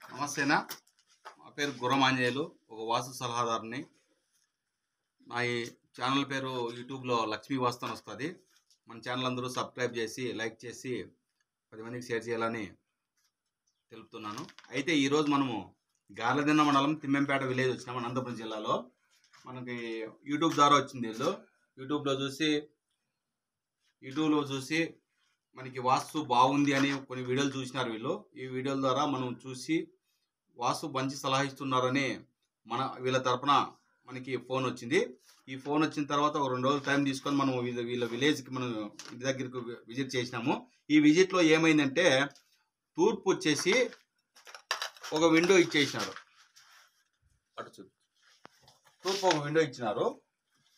నమస్తేనా, మా పేరు గుర్రమాంజనేయులు, ఒక వాస్తు సలహాదారుని. నా ఈ ఛానల్ పేరు యూట్యూబ్లో లక్ష్మీ వాస్తు అని వస్తుంది. మన ఛానల్ అందరూ సబ్స్క్రైబ్ చేసి లైక్ చేసి 10 మందికి షేర్ చేయాలని తెలుపుతున్నాను. అయితే ఈరోజు మనము గార్లదిన్న మండలం తిమ్మెంపేట విలేజ్ వచ్చినాము, అనంతపురం జిల్లాలో. మనకి యూట్యూబ్ ద్వారా వచ్చింది. వీళ్ళు యూట్యూబ్లో చూసి మనకి వాస్తు బాగుంది అని కొన్ని వీడియోలు చూసినారు. వీళ్ళు ఈ వీడియోల ద్వారా మనం చూసి వాస్తు మంచి సలహా ఇస్తున్నారని వీళ్ళ తరపున మనకి ఫోన్ వచ్చింది. ఈ ఫోన్ వచ్చిన తర్వాత ఒక 2 రోజులు టైం తీసుకొని మనం వీళ్ళ విలేజ్కి మనం ఇంటి దగ్గరికి విజిట్ చేసినాము. ఈ విజిట్లో ఏమైందంటే తూర్పు వచ్చేసి ఒక విండో ఇచ్చేసినారు. తూర్పు ఒక విండో ఇచ్చినారు.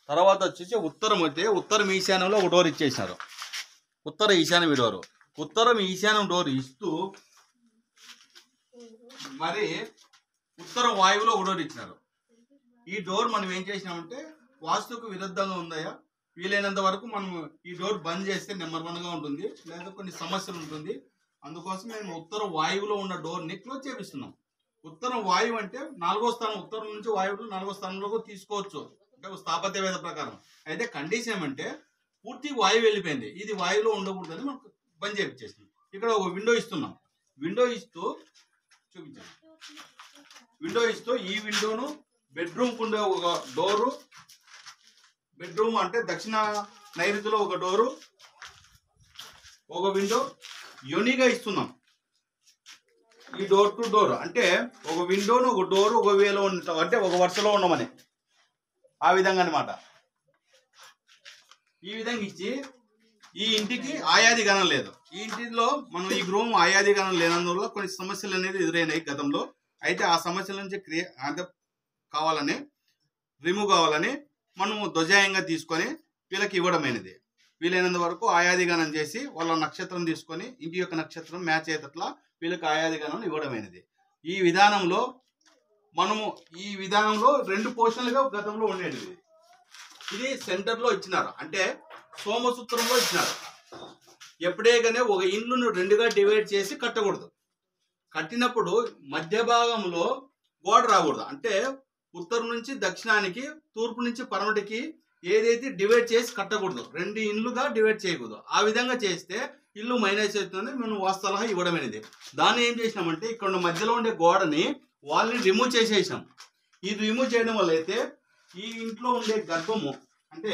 తర్వాత వచ్చేసి ఉత్తరం అయితే ఉత్తరం ఈశాన్యంలో ఒక డోర్ ఇచ్చేసినారు. ఉత్తర ఈశాన్యం డోరు, ఉత్తరం ఈశాన్యం డోర్ ఇస్తూ మరి ఉత్తర వాయువులో ఒక డోర్ ఇచ్చినారు. ఈ డోర్ మనం ఏం చేసినామంటే వాస్తుకు విరుద్ధంగా ఉందయా, వీలైనంత వరకు మనం ఈ డోర్ బంద్ చేస్తే నెంబర్ 1గా ఉంటుంది, లేదా కొన్ని సమస్యలు ఉంటుంది. అందుకోసం మేము ఉత్తర వాయువులో ఉన్న డోర్ని క్లోజ్ చేపిస్తున్నాం. ఉత్తరం వాయువు అంటే 4వ స్థానం, ఉత్తరం నుంచి వాయువులు 4వ స్థానంలో తీసుకోవచ్చు అంటే స్థాపత్య వేద ప్రకారం. అయితే కండిషన్ ఏమంటే పూర్తి వాయువు వెళ్ళిపోయింది, ఇది వాయువులో ఉండకూడదని మనకు బంద్ చేయించేసింది. ఇక్కడ ఒక విండో ఇస్తున్నాం. విండో ఇస్తూ చూపించాను. విండో ఇస్తూ ఈ విండోను బెడ్రూమ్కి ఉండే ఒక డోరు, బెడ్రూమ్ అంటే దక్షిణ నైరుతిలో ఒక డోరు, ఒక విండో యూనిగా ఇస్తున్నాం. ఈ డోర్ టు డోర్ అంటే ఒక విండోను ఒక డోరు ఒక వేలో ఉంటాం, అంటే ఒక వరుసలో ఉండమని ఆ విధంగా అనమాట. ఈ విధంగా ఇచ్చి ఈ ఇంటికి ఆయాది గణం లేదు. ఈ ఇంటిలో మనం ఈ గృహం ఆయాది గణం లేనందువల్ల కొన్ని సమస్యలు అనేది ఎదురైనాయి గతంలో. అయితే ఆ సమస్యల నుంచి కావాలని రిమూవ్ కావాలని మనము ధ్వజాయంగా తీసుకొని వీళ్ళకి ఇవ్వడమైనది. వీలైనంత వరకు ఆయాది గణం చేసి వాళ్ళ నక్షత్రం తీసుకొని ఇంటి యొక్క నక్షత్రం మ్యాచ్ అయ్యేటట్లా వీళ్ళకి ఆయాది గణం ఇవ్వడమైనది. ఈ విధానంలో 2 పోర్షన్లుగా గతంలో ఉండేది. ఇది సెంటర్లో ఇచ్చినారు, అంటే సోమసూత్రంలో ఇచ్చినారు. ఎప్పుడే కానీ ఒక ఇల్లును 2గా డివైడ్ చేసి కట్టకూడదు. కట్టినప్పుడు మధ్య భాగంలో గోడ రాకూడదు, అంటే ఉత్తరం నుంచి దక్షిణానికి, తూర్పు నుంచి పడమటికి ఏదైతే డివైడ్ చేసి కట్టకూడదు, 2 ఇళ్ళుగా డివైడ్ చేయకూడదు. ఆ విధంగా చేస్తే ఇల్లు మైనస్ అవుతుంది. మేము వాస్తు సలహా ఇవ్వడమైనది. దాన్ని ఏం చేసినామంటే ఇక్కడ మధ్యలో ఉండే గోడని వాళ్ళని రిమూవ్ చేసేసాం. ఇది రిమూవ్ చేయడం వల్ల అయితే ఈ ఇంట్లో ఉండే గర్భము, అంటే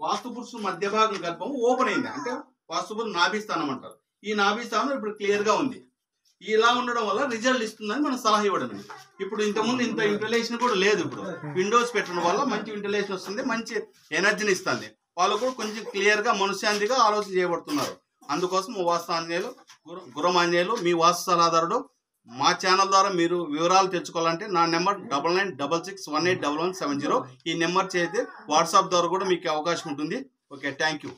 వాస్తు పురుషుడు మధ్య భాగం గర్భము ఓపెన్ అయింది, అంటే వాస్తు పురుషుడు నాభిస్థానం అంటారు. ఈ నాభిస్థానం ఇప్పుడు క్లియర్గా ఉంది. ఇలా ఉండడం వల్ల రిజల్ట్ ఇస్తుందని మనం సలహా ఇవ్వడం. ఇప్పుడు ఇంతకుముందు ఇంత వెంటిలేషన్ కూడా లేదు. ఇప్పుడు విండోస్ పెట్టడం వల్ల మంచి వెంటిలేషన్ వస్తుంది, మంచి ఎనర్జీని ఇస్తుంది. వాళ్ళు కూడా కొంచెం క్లియర్గా మనశ్శాంతిగా ఆలోచన చేయబడుతున్నారు. అందుకోసం వాస్తు గుర్రమాంజనేయులు మీ వాస్తు సలహాదారుడు. మా ఛానల్ ద్వారా మీరు వివరాలు తెచ్చుకోవాలంటే నా నెంబర్ 9966181170. ఈ నెంబర్ చేస్తే వాట్సాప్ ద్వారా కూడా మీకు అవకాశం ఉంటుంది. Okay, thank you.